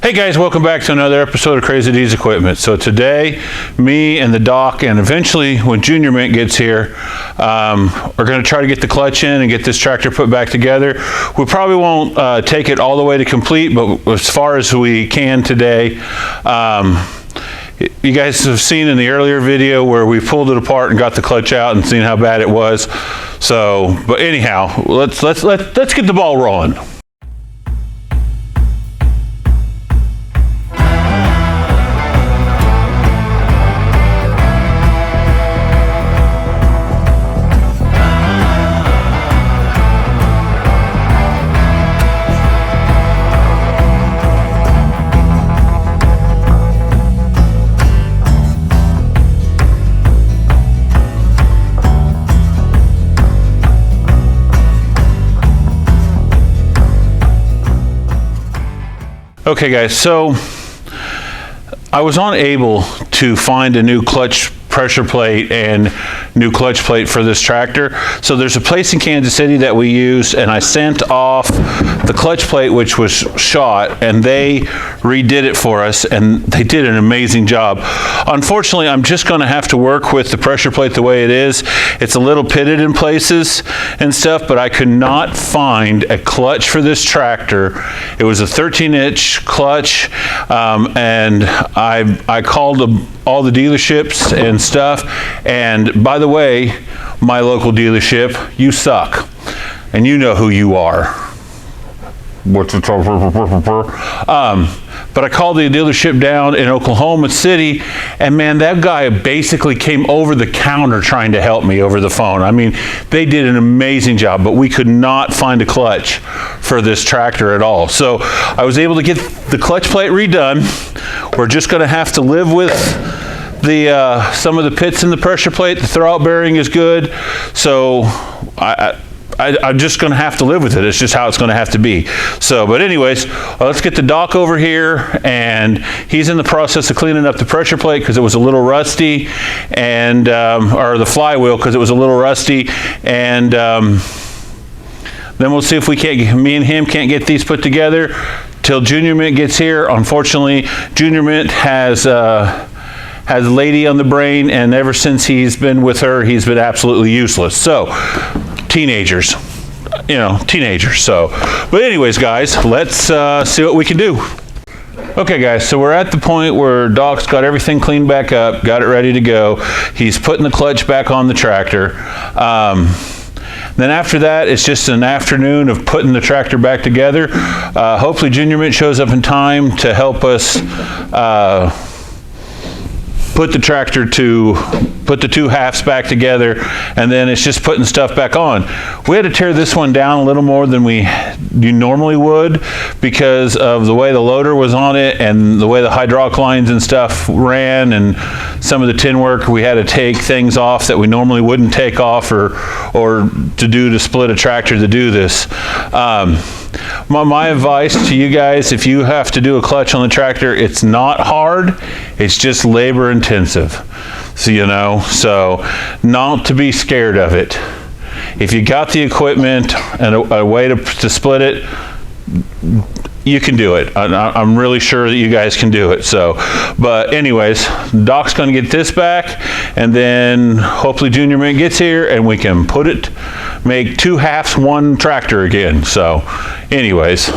Hey guys, welcome back to another episode of Crazy D's Equipment. So today, me and the doc, and eventually when Junior Mint gets here, we're going to try to get the clutch in and get this tractor put back together. We probably won't take it all the way to complete, but as far as we can today. You guys have seen in the earlier video where we pulled it apart and got the clutch out and seen how bad it was. So, but anyhow, let's get the ball rolling. Okay guys, so I was unable to find a new clutch pressure plate and new clutch plate for this tractor. So there's a place in Kansas City that we use, and I sent off the clutch plate which was shot, and they redid it for us, and they did an amazing job. Unfortunately, I'm just going to have to work with the pressure plate the way it is. It's a little pitted in places and stuff, but I could not find a clutch for this tractor. It was a 13-inch clutch, and I called all the dealerships and stuff, and by the way, my local dealership, you suck, and you know who you are. But I called the dealership down in Oklahoma City, and man, that guy basically came over the counter trying to help me over the phone. I mean, they did an amazing job, but we could not find a clutch for this tractor at all. So I was able to get the clutch plate redone. We're just going to have to live with the some of the pits in the pressure plate. The throwout bearing is good, so I'm just going to have to live with it. It's just how it's going to have to be. So, but anyways, let's get the doc over here, and he's in the process of cleaning up the pressure plate because it was a little rusty, and or the flywheel because it was a little rusty, and then we'll see if we can't, me and him can't get these put together till Junior Mint gets here. Unfortunately, Junior Mint has a lady on the brain, and ever since he's been with her, he's been absolutely useless. So, teenagers, you know, teenagers. So, but anyways, guys, let's see what we can do. Okay, guys, so we're at the point where Doc's got everything cleaned back up, got it ready to go. He's putting the clutch back on the tractor. Then after that, it's just an afternoon of putting the tractor back together. Hopefully Junior Mint shows up in time to help us put the tractor to put the two halves back together, and then it's just putting stuff back on. We had to tear this one down a little more than you normally would because of the way the loader was on it and the way the hydraulic lines and stuff ran, and some of the tin work. We had to take things off that we normally wouldn't take off or to split a tractor to do this. My advice to you guys, if you have to do a clutch on the tractor, it's not hard, it's just labor intensive. So, you know, so not to be scared of it. If you got the equipment and a way to split it, you can do it. I'm really sure that you guys can do it. So, but anyways, Doc's going to get this back, and then hopefully Junior Mint gets here and we can make two halves one tractor again. So, anyways.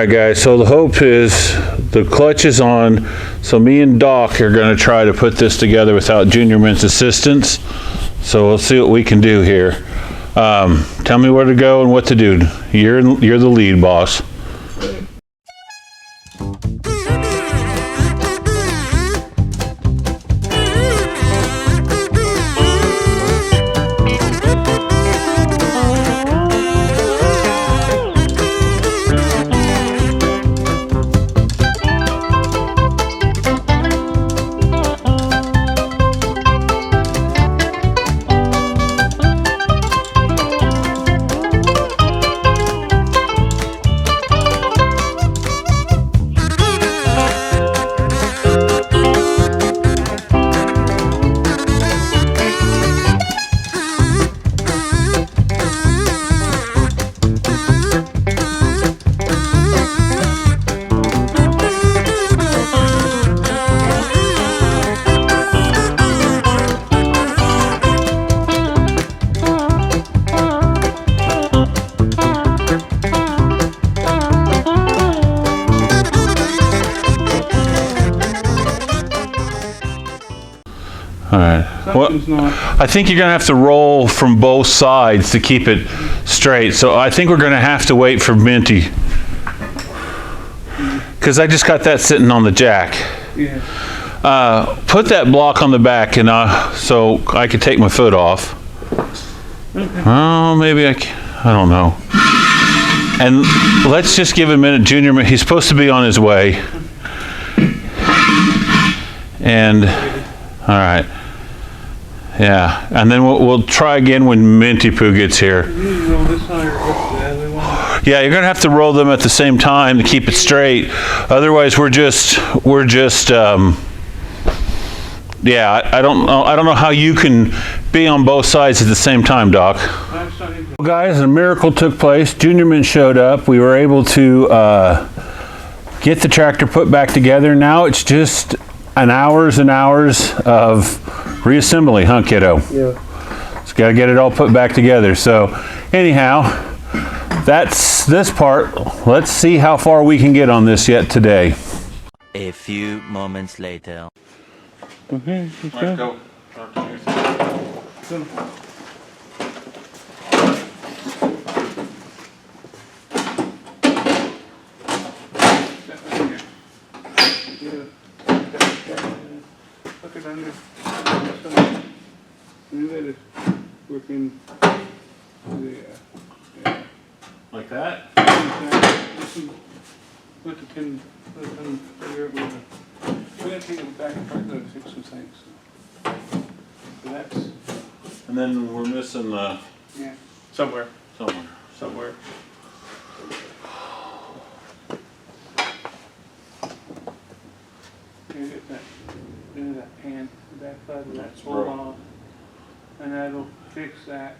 right, guys, so the hope is the clutch is on, so me and Doc are going to try to put this together without Junior Mint's assistance. So we'll see what we can do here. Tell me where to go and what to do. You're the lead, boss. All right. Well, I think you're going to have to roll from both sides to keep it straight. So I think we're going to have to wait for Minty. Because I just got that sitting on the jack. Yeah. Put that block on the back and so I could take my foot off. Okay. Oh, maybe I don't know. And let's just give him a minute. Junior, he's supposed to be on his way. And, all right. Yeah, and then we'll try again when Minty Poo gets here. You roll this one or the other one? Yeah, you're gonna have to roll them at the same time to keep it straight. Otherwise, we're just. Yeah, I don't know how you can be on both sides at the same time, Doc. Well, guys, a miracle took place. Junior Mint showed up. We were able to get the tractor put back together. Now it's just hours and hours of reassembly, huh, kiddo? Yeah. Just got to get it all put back together. So, anyhow, that's this part. Let's see how far we can get on this yet today. A few moments later. Okay, let's go. Look it under. And let it work in the, Like that? Let the pin figure it with we're going to take it back and try to fix some things. So that's, And then we're missing the yeah, somewhere. somewhere. Get that pan, the back side of that swole off, and that'll fix that.